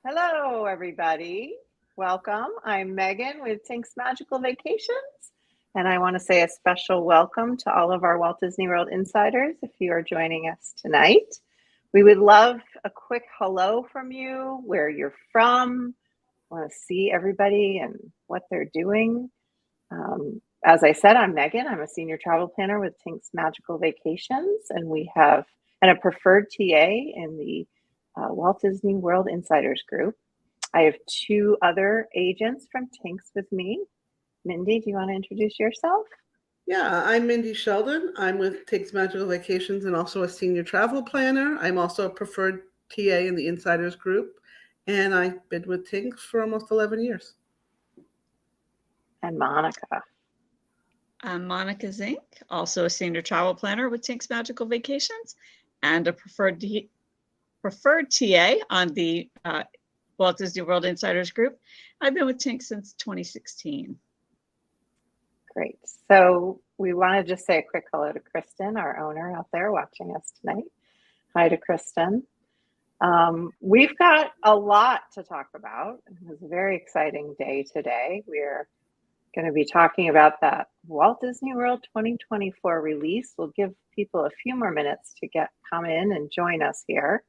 Hello, everybody. Welcome. I'm Megan with Tink's Magical Vacations, and I want to say a special welcome to all of our Walt Disney World insiders if you are joining us tonight. We would love a quick hello from you, where you're from. Want to see everybody and what they're doing. As I said, I'm Megan. I'm a senior travel planner with Tink's Magical Vacations, and we have a preferred TA in the Walt Disney World Insiders Group. I have two other agents from Tinks with me. Mindy, do you want to introduce yourself? Yeah, I'm Mindy Sheldon. I'm with Takes Magical Vacations and also a senior travel planner. I'm also a preferred TA in the Insiders Group, and I've been with Tinks for almost 11 years. And Monica. I'm Monica Zink, also a senior travel planner with Tink's Magical Vacations and a preferred TA on the Walt Disney World Insiders Group. I've been with Tink since 2016. Great. So we want to just say a quick hello to Kristen, our owner out there watching us tonight. Hi to Kristen. We've got a lot to talk about. It was a very exciting day today. We're going to be talking about that Walt Disney World 2024 release. We'll give people a few more minutes to come in and join us here.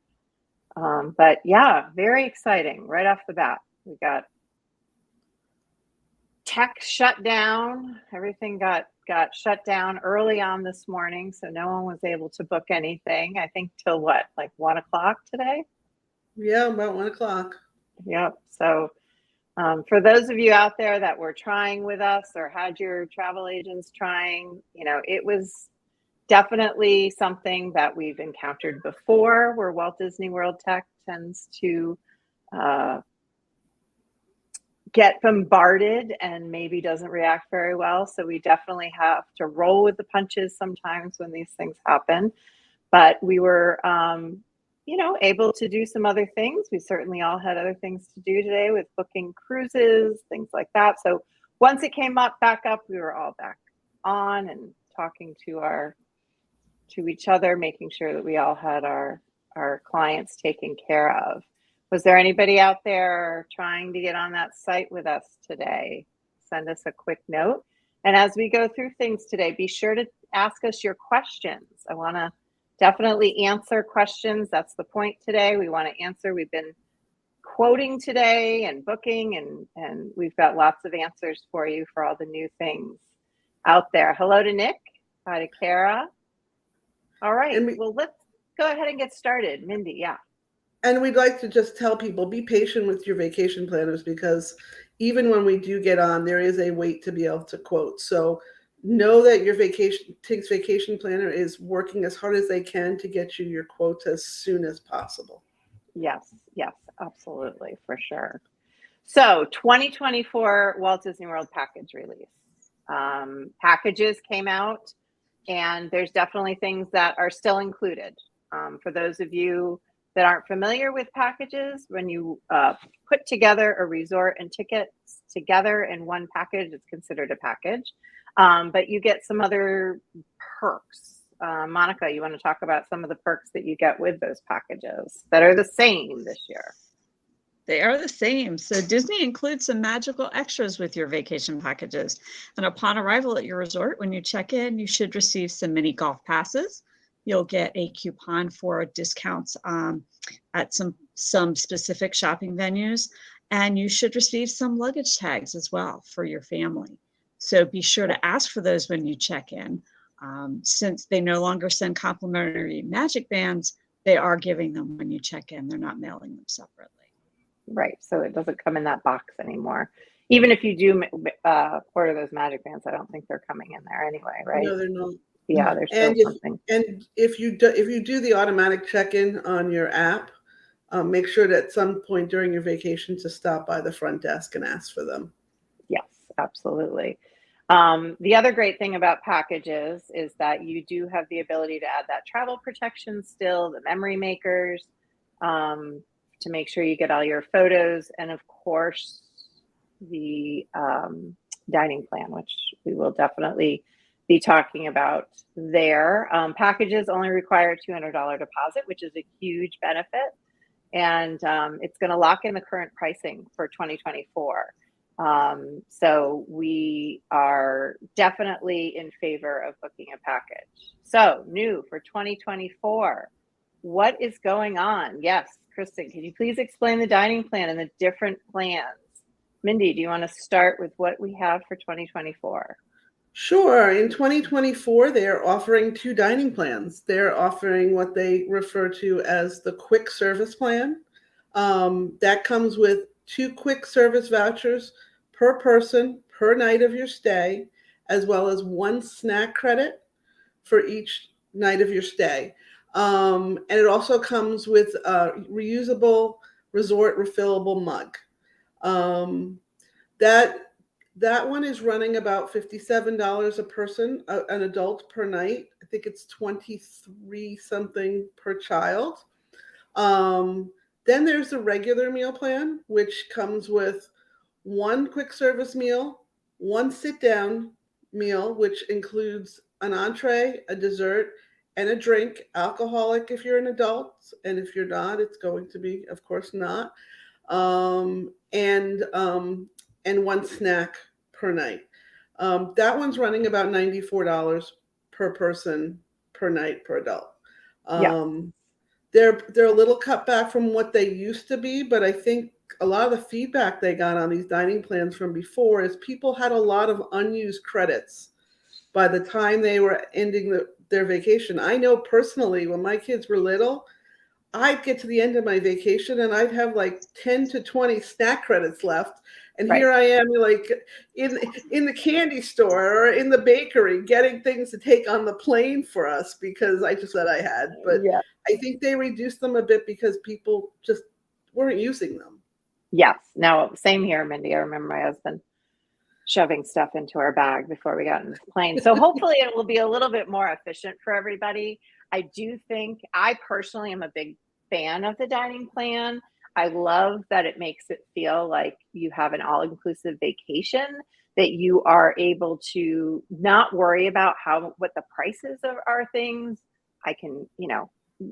But yeah, very exciting right off the bat. We got tech shut down. Everything got shut down early on this morning, so no one was able to book anything. I think till what, like 1 o'clock today? Yeah, about 1 o'clock. Yep. So for those of you out there that were trying with us or had your travel agents trying, it was definitely something that we've encountered before, where Walt Disney World tech tends to get bombarded and maybe doesn't react very well. So we definitely have to roll with the punches sometimes when these things happen. But we were, able to do some other things. We certainly all had other things to do today with booking cruises, things like that. So once it came back up, we were all back on and talking to each other, making sure that we all had our clients taken care of. Was there anybody out there trying to get on that site with us today? Send us a quick note. And as we go through things today, be sure to ask us your questions. I want to definitely answer questions. That's the point today. We want to answer. We've been quoting today and booking, and we've got lots of answers for you for all the new things out there. Hello to Nick. Hi to Kara. All right. Well, let's go ahead and get started. Mindy, yeah. And we'd like to just tell people, be patient with your vacation planners, because even when we do get on, there is a wait to be able to quote. So know that your Tink's vacation planner is working as hard as they can to get you your quotes as soon as possible. Yes, absolutely, for sure. So 2024 Walt Disney World package release. Packages came out, and there's definitely things that are still included. For those of you that aren't familiar with packages, when you put together a resort and tickets together in one package, it's considered a package. But you get some other perks. Monica, you want to talk about some of the perks that you get with those packages that are the same this year? They are the same. So Disney includes some magical extras with your vacation packages. And upon arrival at your resort, when you check in, you should receive some mini golf passes. You'll get a coupon for discounts at some specific shopping venues. And you should receive some luggage tags as well for your family. So be sure to ask for those when you check in. Since they no longer send complimentary magic bands, they are giving them when you check in. They're not mailing them separately. Right. So it doesn't come in that box anymore. Even if you do order those magic bands, I don't think they're coming in there anyway, right? No, they're not. Yeah, there's still something. And if you do the automatic check-in on your app, make sure that at some point during your vacation to stop by the front desk and ask for them. Yes, absolutely. The other great thing about packages is that you do have the ability to add that travel protection still, the memory makers, to make sure you get all your photos, and of course the dining plan, which we will definitely be talking about there. Packages only require a $200 deposit, which is a huge benefit. and it's going to lock in the current pricing for 2024. So we are definitely in favor of booking a package. So new for 2024, what is going on? Yes, Kristen, can you please explain the dining plan and the different plans? Mindy, do you want to start with what we have for 2024? Sure. In 2024, they're offering 2 dining plans. They're offering what they refer to as the quick service plan. That comes with 2 quick service vouchers per person per night of your stay, as well as 1 snack credit for each night of your stay. And it also comes with a reusable resort refillable mug. Um, that that one is running about $57 a person, an adult per night. I think it's 23 something per child. Then there's the regular meal plan, which comes with 1 quick service meal, 1 sit down meal, which includes an entree, a dessert, and a drink, alcoholic if you're an adult, and if you're not, it's going to be, of course, not. Um, and um, and 1 snack per night. That one's running about $94 per person per night per adult. Yeah. They're a little cut back from what they used to be, but I think a lot of the feedback they got on these dining plans from before is people had a lot of unused credits by the time they were ending their vacation. I know personally when my kids were little, I'd get to the end of my vacation and I'd have like 10 to 20 snack credits left. And Right. here I am, like in the candy store or in the bakery, getting things to take on the plane for us because I just said I had. But Yeah. I think they reduced them a bit because people just weren't using them. Yes. No, same here, Mindy. I remember my husband shoving stuff into our bag before we got in the plane. So hopefully it will be a little bit more efficient for everybody. I do think I personally am a big fan of the dining plan. I love that it makes it feel like you have an all-inclusive vacation, that you are able to not worry about what the prices are things. I can,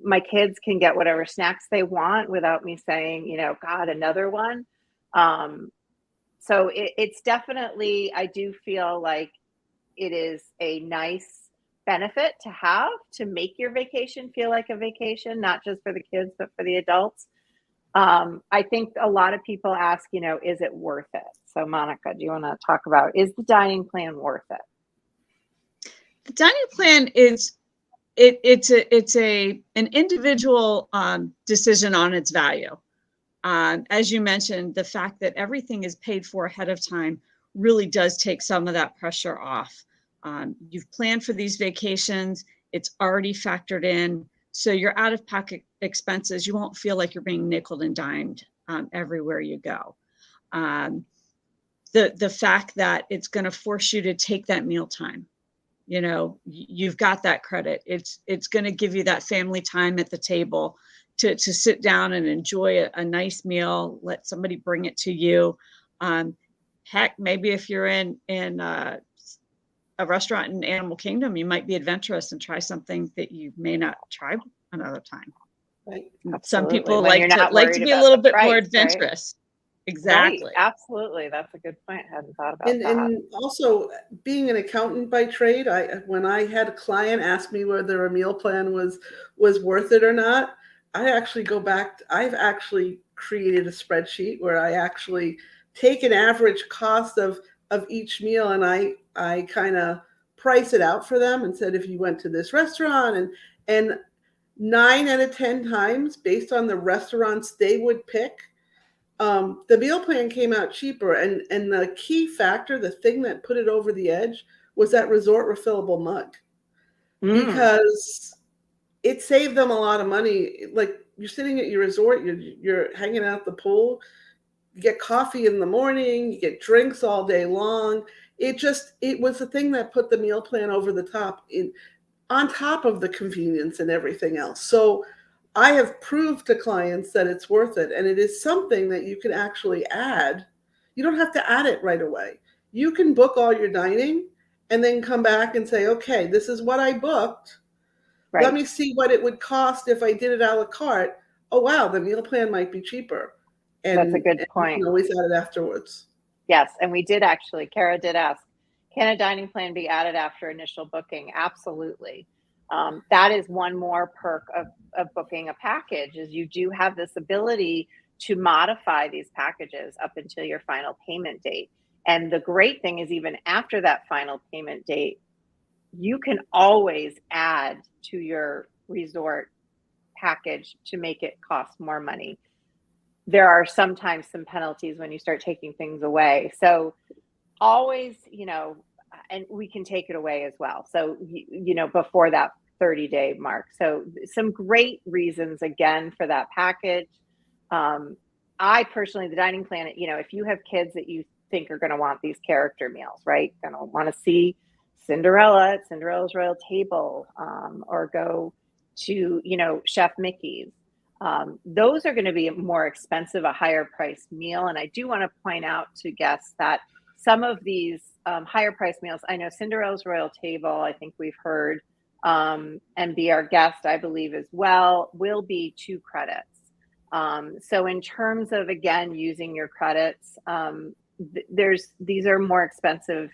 my kids can get whatever snacks they want without me saying, God, another one. So it's definitely, I do feel like it is a nice benefit to have to make your vacation feel like a vacation, not just for the kids, but for the adults. I think a lot of people ask, is it worth it? So Monica, do you want to talk about, is the dining plan worth it? The dining plan is, it's an individual decision on its value. As you mentioned, the fact that everything is paid for ahead of time really does take some of that pressure off. You've planned for these vacations, it's already factored in. So your out-of-pocket expenses, you won't feel like you're being nickeled and dimed everywhere you go. The fact that it's going to force you to take that meal time, you've got that credit. It's going to give you that family time at the table to sit down and enjoy a nice meal. Let somebody bring it to you. Heck, maybe if you're in a restaurant in Animal Kingdom, you might be adventurous and try something that you may not try another time. Right. Some people When you're not like to worried be a about little the bit price, more right? adventurous. Exactly. Right. Absolutely. That's a good point. I hadn't thought about that. And also being an accountant by trade, when I had a client ask me whether a meal plan was worth it or not, I actually go back. I've actually created a spreadsheet where I actually take an average cost of each meal and I kind of price it out for them and said, if you went to this restaurant and 9 out of 10 times based on the restaurants they would pick, the meal plan came out cheaper. And the key factor, the thing that put it over the edge was that resort refillable mug because it saved them a lot of money. Like you're sitting at your resort, you're hanging out at the pool, you get coffee in the morning, you get drinks all day long. It was the thing that put the meal plan over the top on top of the convenience and everything else. So I have proved to clients that it's worth it. And it is something that you can actually add. You don't have to add it right away. You can book all your dining and then come back and say, okay, this is what I booked. Right. Let me see what it would cost if I did it a la carte. oh wow, the meal plan might be cheaper, That's a and good you point. can always add it afterwards. Yes, and we did actually. Kara did ask, can a dining plan be added after initial booking? Absolutely. That is one more perk of booking a package, is you do have this ability to modify these packages up until your final payment date. And the great thing is, even after that final payment date, you can always add to your resort package to make it cost more money. There are sometimes some penalties when you start taking things away. So always, and we can take it away as well. So, before that 30-day mark. So some great reasons again for that package. I personally, the dining plan, if you have kids that you think are going to want these character meals, right? Going to want to see Cinderella at Cinderella's Royal Table, or go to, Chef Mickey's. Those are going to be more expensive, a higher priced meal. And I do want to point out to guests that some of these higher priced meals, I know Cinderella's Royal Table, I think we've heard, and Be Our Guest, I believe as well, will be 2 credits. So in terms of, again, using your credits, these are more expensive,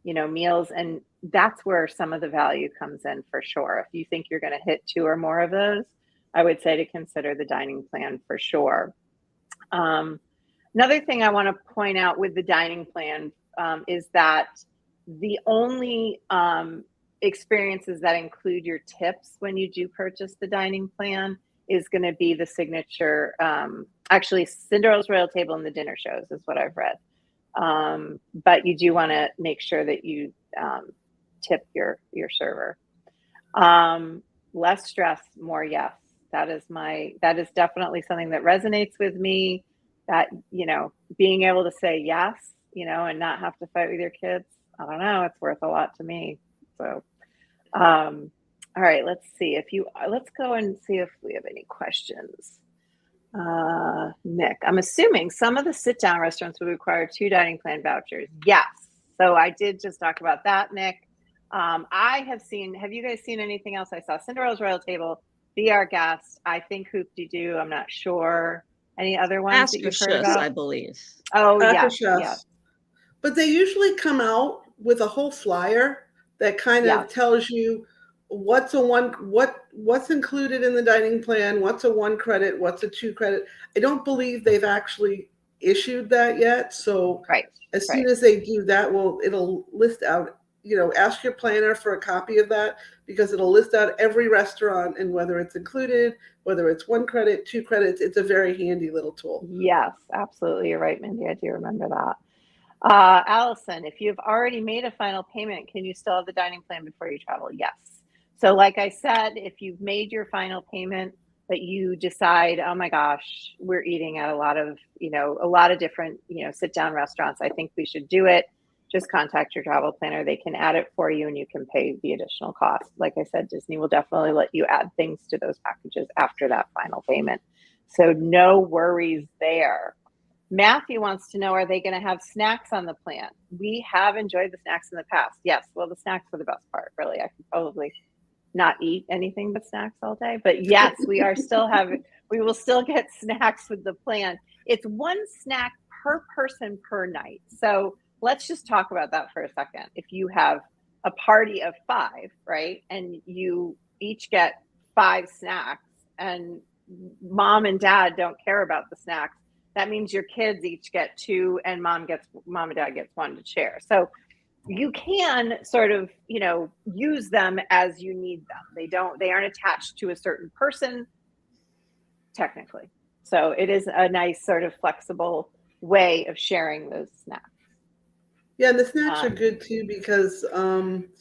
meals, and that's where some of the value comes in for sure. If you think you're going to hit 2 or more of those, I would say to consider the dining plan for sure. Another thing I want to point out with the dining plan is that the only experiences that include your tips when you do purchase the dining plan is going to be the signature, actually Cinderella's Royal Table and the dinner shows is what I've read. But you do want to make sure that you tip your server. Less stress, more yes. That is definitely something that resonates with me, that, being able to say yes, and not have to fight with your kids. I don't know. It's worth a lot to me. So, all right, let's see let's go and see if we have any questions. Nick, I'm assuming some of the sit down restaurants would require 2 dining plan vouchers. Yes. So I did just talk about that, Nick. Have you guys seen anything else? I saw Cinderella's Royal Table, Be Our Guest, I think Hoop-de-Doo, I'm not sure. Any other ones that you've heard about? I believe. Oh, Chefs. yes. But they usually come out with a whole flyer that kind of tells you what's included in the dining plan, what's a 1 credit, what's a 2 credit. I don't believe they've actually issued that yet. So as soon as they do that, it'll list out, ask your planner for a copy of that, because it'll list out every restaurant and whether it's included, whether it's 1 credit, 2 credits. It's a very handy little tool. Yes, absolutely. You're right, Mindy. I do remember that. Allison, if you've already made a final payment, can you still have the dining plan before you travel? Yes. So like I said, if you've made your final payment, but you decide, oh my gosh, we're eating at a lot of different, sit down restaurants, I think we should do it. Just contact your travel planner. They can add it for you and you can pay the additional cost. Like I said, Disney will definitely let you add things to those packages after that final payment. So no worries there. Matthew wants to know, are they going to have snacks on the plan? We have enjoyed the snacks in the past. Yes. Well, the snacks were the best part, really. I could probably not eat anything but snacks all day, but yes, we will still get snacks with the plan. It's 1 snack per person per night. So let's just talk about that for a second. If you have a party of 5, right, and you each get 5 snacks and mom and dad don't care about the snacks, that means your kids each get 2 and mom and dad gets 1 to share. So you can sort of, use them as you need them. They aren't attached to a certain person technically. So it is a nice sort of flexible way of sharing those snacks. Yeah, and the snacks are good too, because when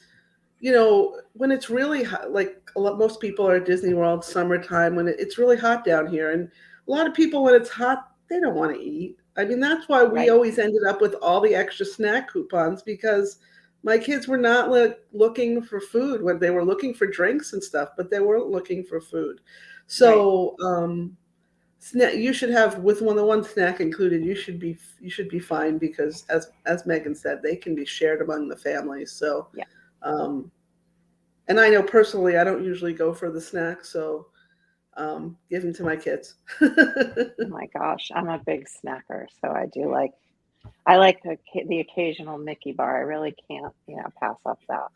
it's really hot, like most people are at Disney World summertime, when it's really hot down here, and a lot of people, when it's hot, they don't want to eat. I mean, that's why we always ended up with all the extra snack coupons, because my kids were not looking for food. When they were looking for drinks and stuff, but they weren't looking for food. So you should have, with the 1 snack included, you should be fine, because as Megan said, they can be shared among the family. So and I know personally I don't usually go for the snacks, so give them to my kids. Oh my gosh, I'm a big snacker, so I like the occasional Mickey bar. I really can't, pass up that.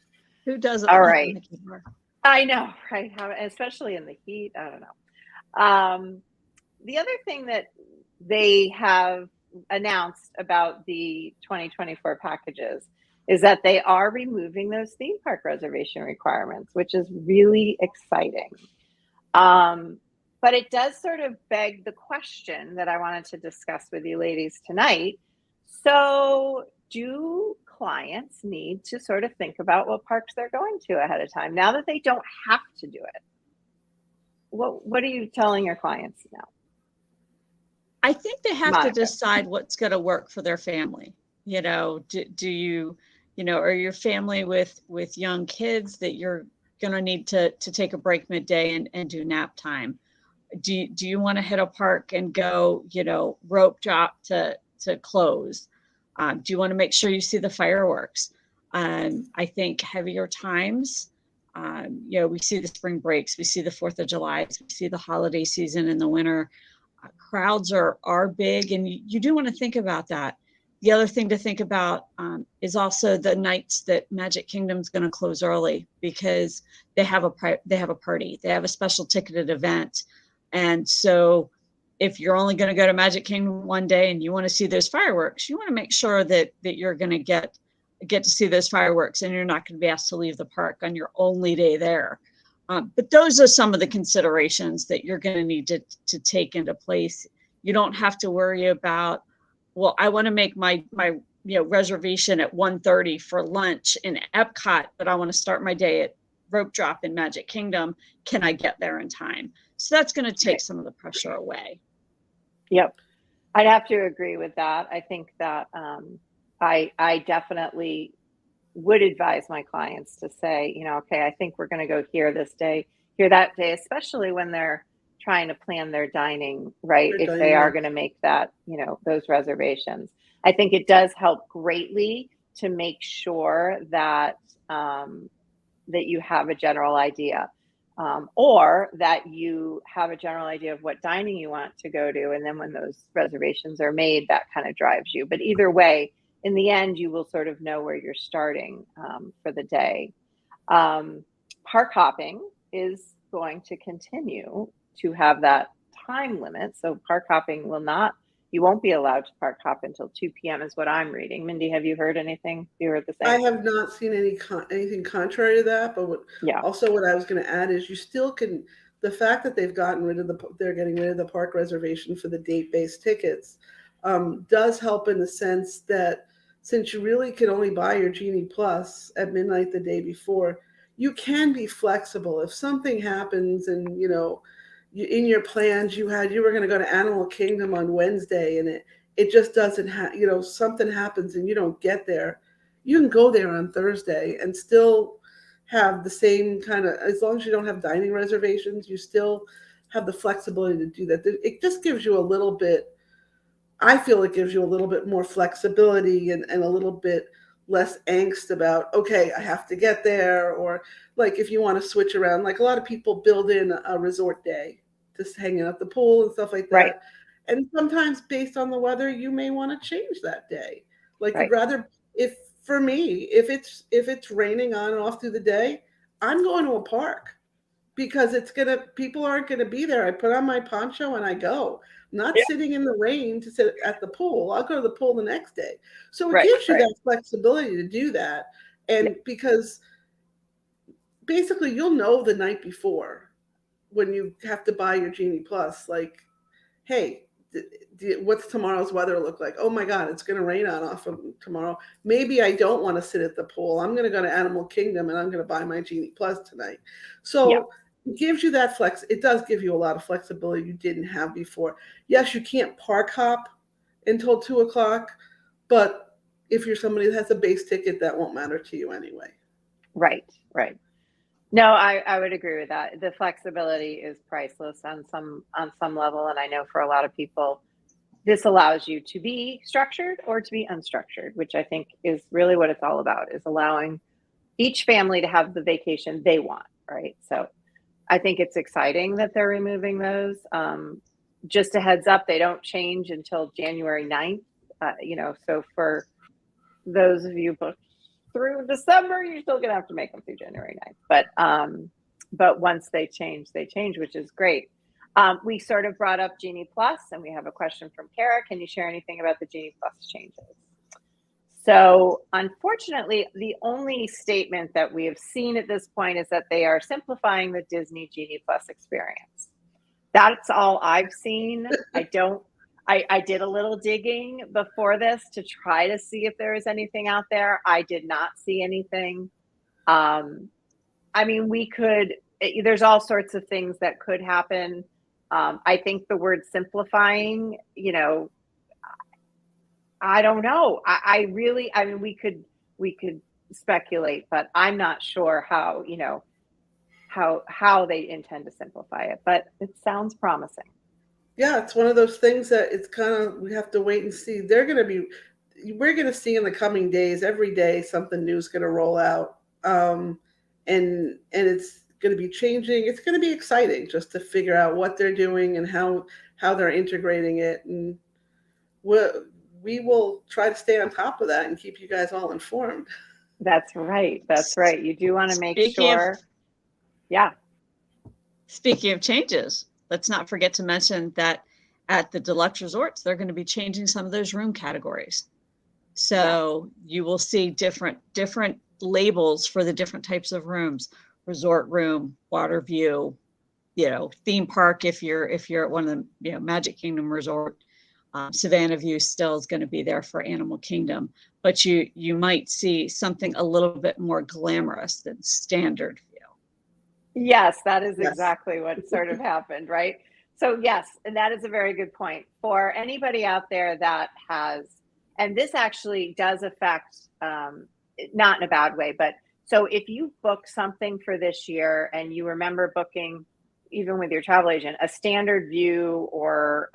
Who doesn't All love a right. Mickey bar? I know, right? Especially in the heat. I don't know. The other thing that they have announced about the 2024 packages is that they are removing those theme park reservation requirements, which is really exciting. But it does sort of beg the question that I wanted to discuss with you ladies tonight. So, do clients need to sort of think about what parks they're going to ahead of time now that they don't have to do it? What are you telling your clients now? I think they have Monica. to decide what's going to work for their family. Do you, are your family with young kids that you're going to need to take a break midday and do nap time? Do you want to hit a park and go, rope drop to close? Do you want to make sure you see the fireworks? I think heavier times, we see the spring breaks, we see the 4th of July, we see the holiday season in the winter. Crowds are big, and you do want to think about that. The other thing to think about is also the nights that Magic Kingdom's going to close early because they have a party, they have a special ticketed event, and so if you're only going to go to Magic Kingdom one day and you want to see those fireworks, you want to make sure that you're going to get to see those fireworks, and you're not going to be asked to leave the park on your only day there. But those are some of the considerations that you're going to need to take into place. You don't have to worry about, well, I want to make my reservation at 1:30 for lunch in Epcot, but I want to start my day at rope drop in Magic Kingdom. Can I get there in time? So that's going to take some of the pressure away. Yep. I'd have to agree with that. I think that I definitely would advise my clients to say, okay, I think we're going to go here this day, here that day, especially when they're trying to plan their dining, right? If they are going to make that, those reservations. I think it does help greatly to make sure that that you have a general idea, or that you have a general idea of what dining you want to go to. And then when those reservations are made, that kind of drives you. But either way, in the end, you will sort of know where you're starting for the day. Park hopping is going to continue to have that time limit. So park hopping you won't be allowed to park hop until 2 p.m. is what I'm reading. Mindy, have you heard anything? You heard the same? I have not seen anything contrary to that, but what I was going to add is you still can, the fact that they're getting rid of the park reservation for the date-based tickets does help in the sense that since you really can only buy your Genie Plus at midnight the day before, you can be flexible. If something happens and, in your plans you were going to go to Animal Kingdom on Wednesday and it just doesn't something happens and you don't get there, you can go there on Thursday and still have the same kind of, as long as you don't have dining reservations, you still have the flexibility to do that. It just gives you a little bit, I feel it gives you a little bit more flexibility and a little bit less angst about, okay, I have to get there. Or like if you want to switch around, like a lot of people build in a resort day, just hanging out the pool and stuff like that. Right. And sometimes based on the weather, you may want to change that day. Like right. You'd rather, if it's raining on and off through the day, I'm going to a park because people aren't going to be there. I put on my poncho and I go. I'm not sitting in the rain to sit at the pool. I'll go to the pool the next day. So it gives you that flexibility to do that. And because basically you'll know the night before when you have to buy your Genie Plus, like, hey, what's tomorrow's weather look like? Oh my God, it's going to rain on off of tomorrow. Maybe I don't want to sit at the pool. I'm going to go to Animal Kingdom and I'm going to buy my Genie Plus tonight. So it gives you that flex. It does give you a lot of flexibility you didn't have before. Yes, you can't park hop until 2:00, but if you're somebody that has a base ticket, that won't matter to you anyway. Right. No, I would agree with that. The flexibility is priceless on some level. And I know for a lot of people, this allows you to be structured or to be unstructured, which I think is really what it's all about, is allowing each family to have the vacation they want, right? So I think it's exciting that they're removing those. Just a heads up, they don't change until January 9th. So for those of you booked through December, you're still gonna have to make them through January 9th. But once they change, which is great. We sort of brought up Genie Plus, and we have a question from Kara. Can you share anything about the Genie Plus changes? So unfortunately, the only statement that we have seen at this point is that they are simplifying the Disney Genie Plus experience. That's all I've seen. I did a little digging before this to try to see if there is anything out there. I did not see anything. I mean, there's all sorts of things that could happen. I think the word simplifying, I don't know. I mean, we could speculate, but I'm not sure how they intend to simplify it, but it sounds promising. Yeah, it's one of those things that it's kind of, we have to wait and see. We're going to see in the coming days, every day, something new is going to roll out. And it's going to be changing. It's going to be exciting just to figure out what they're doing and how they're integrating it. And we will try to stay on top of that and keep you guys all informed. That's right. You do want to make sure. Yeah. Speaking of changes, let's not forget to mention that at the deluxe resorts, they're going to be changing some of those room categories. So you will see different labels for the different types of rooms: resort room, water view, theme park. If you're at one of the Magic Kingdom resort, Savannah View still is going to be there for Animal Kingdom, but you might see something a little bit more glamorous than standard view. Yes, that is exactly what sort of happened, right? So yes, and that is a very good point. For anybody out there that has, and this actually does affect, not in a bad way, but so if you book something for this year and you remember booking, even with your travel agent, a standard view or,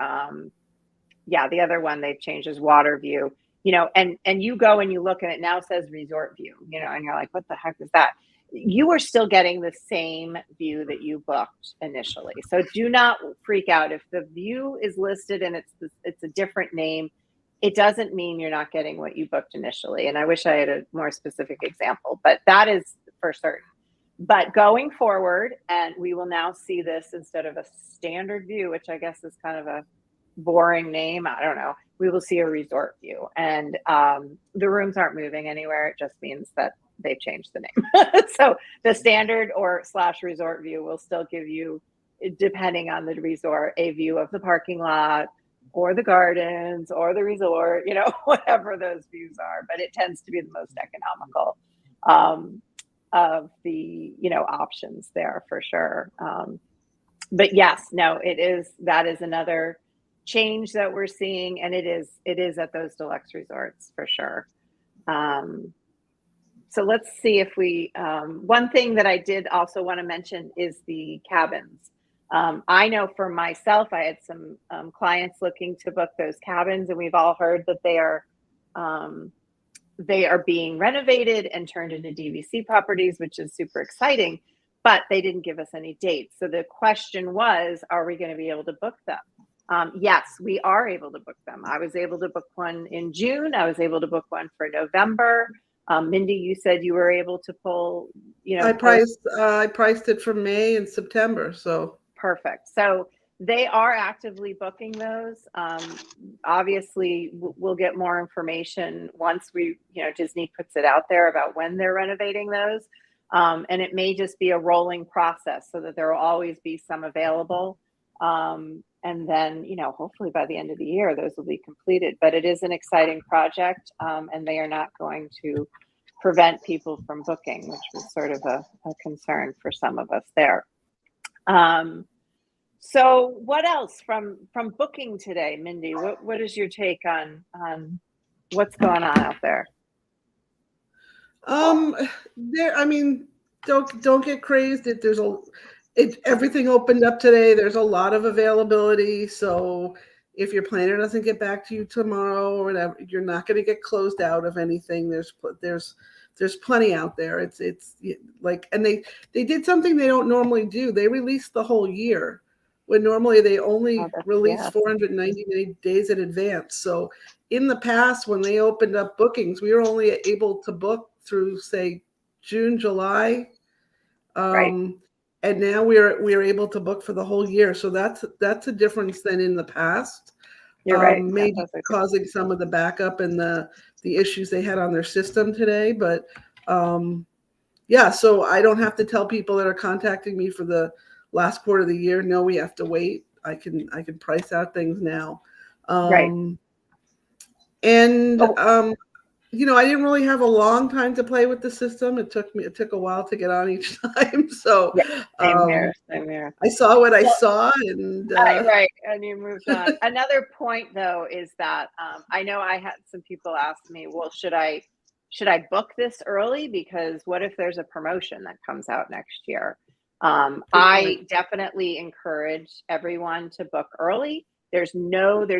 the other one they've changed is water view, and you go and you look and it now says resort view, and you're like, what the heck is that? You are still getting the same view that you booked initially. So do not freak out. If the view is listed and it's a different name, it doesn't mean you're not getting what you booked initially. And I wish I had a more specific example, but that is for certain. But going forward, and we will now see this instead of a standard view, which I guess is kind of a boring name. I don't know. We will see a resort view, and the rooms aren't moving anywhere. It just means that they've changed the name. So the standard or / resort view will still give you, depending on the resort, a view of the parking lot or the gardens or the resort, whatever those views are. But it tends to be the most economical of the, options there for sure. But yes, no, that is another change that we're seeing. And it is at those deluxe resorts for sure. So let's see if one thing that I did also want to mention is the cabins. I know for myself, I had some clients looking to book those cabins, and we've all heard that they are being renovated and turned into DVC properties, which is super exciting, but they didn't give us any dates. So the question was, are we going to be able to book them? Yes, we are able to book them. I was able to book one in June. I was able to book one for November. Mindy, you said you were able to pull, I priced it for May and September. So perfect. So they are actively booking those. Obviously, we'll get more information once Disney puts it out there about when they're renovating those. And it may just be a rolling process so that there will always be some available. And then, hopefully by the end of the year, those will be completed. But it is an exciting project, and they are not going to prevent people from booking, which was sort of a concern for some of us there. So what else from booking today, Mindy? What is your take on what's going on out there? Don't get crazed. Everything opened up today. There's a lot of availability. So if your planner doesn't get back to you tomorrow or whatever, you're not going to get closed out of anything. There's there's plenty out there. It's like, and they did something they don't normally do. They released the whole year when normally they only release 490 days in advance. So in the past, when they opened up bookings, we were only able to book through, say, June, July. Right. And now we're able to book for the whole year. So that's a difference than in the past. You're right. Maybe causing some of the backup and the issues they had on their system today. But yeah, so I don't have to tell people that are contacting me for the last quarter of the year, no, we have to wait. I can price out things now. Right. And you know, I didn't really have a long time to play with the system. It took a while to get on each time. So yeah, same here. I saw what I saw, and right, and you moved on. Another point, though, is that I know I had some people ask me, well, should I book this early? Because what if there's a promotion that comes out next year? I definitely encourage everyone to book early. There's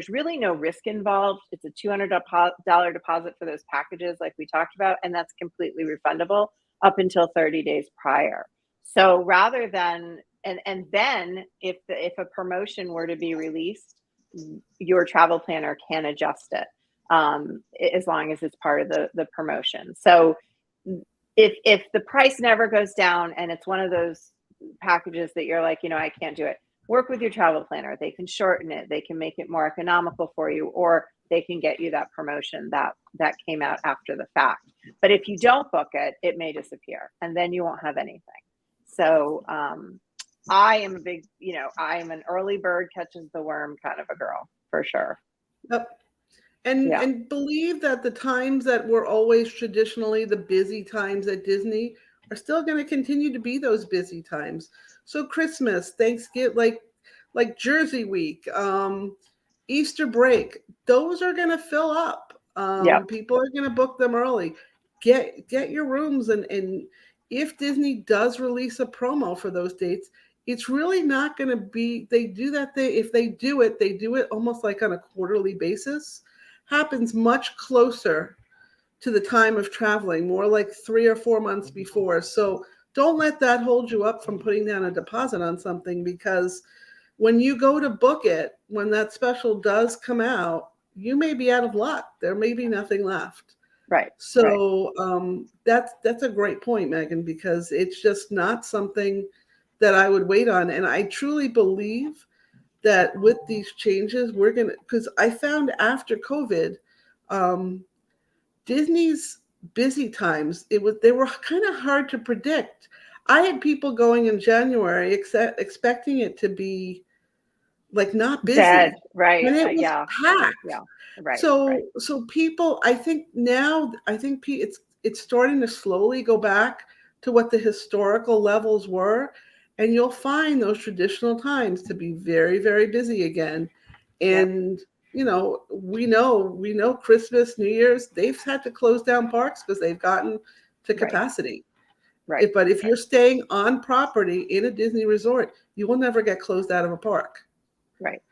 really no risk involved. It's a $200 deposit for those packages like we talked about, and that's completely refundable up until 30 days prior. So rather than, and then if a promotion were to be released, your travel planner can adjust it as long as it's part of the promotion. So if the price never goes down and it's one of those packages that you're like, you know, I can't do it, work with your travel planner. They can shorten it. They can make it more economical for you, or they can get you that promotion that came out after the fact. But if you don't book it, it may disappear and then you won't have anything. So I am a big, you know, I am an early bird catches the worm kind of a girl for sure. Yep. And believe that the times that were always traditionally the busy times at Disney are still going to continue to be those busy times. So Christmas, Thanksgiving, like Jersey Week, Easter break, those are going to fill up. People are going to book them early. Get your rooms, and if Disney does release a promo for those dates, it's really not going to be. If they do it almost like on a quarterly basis. Happens much closer to the time of traveling, more like 3 or 4 months before. So don't let that hold you up from putting down a deposit on something, because when you go to book it, when that special does come out, you may be out of luck. There may be nothing left. Right. So that's a great point, Megan, because it's just not something that I would wait on. And I truly believe that with these changes, because I found after COVID, Disney's busy times, they were kind of hard to predict. I had people going in January expecting it to be like not busy. Dead. Right. And it was packed. Yeah. Right. So people, I think it's starting to slowly go back to what the historical levels were. And you'll find those traditional times to be very, very busy again. And, you know, we know Christmas, New Year's, they've had to close down parks because they've gotten to capacity. Right. But if you're staying on property in a Disney resort, you will never get closed out of a park. Right.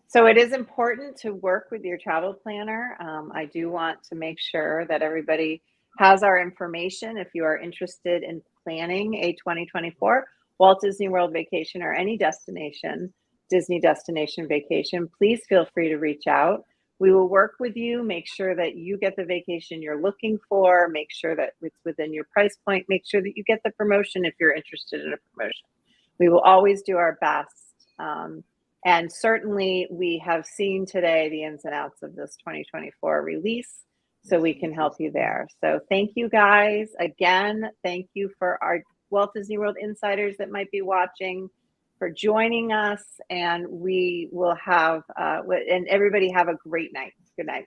So it is important to work with your travel planner. I do want to make sure that everybody has our information. If you are interested in planning a 2024 Walt Disney World vacation or any destination, Disney destination vacation, please feel free to reach out. We will work with you, make sure that you get the vacation you're looking for, make sure that it's within your price point, make sure that you get the promotion if you're interested in a promotion. We will always do our best. And certainly we have seen today the ins and outs of this 2024 release, so we can help you there. So thank you guys. Again, thank you for our Walt Disney World insiders that might be watching for joining us. And we will have, and everybody have a great night. Good night.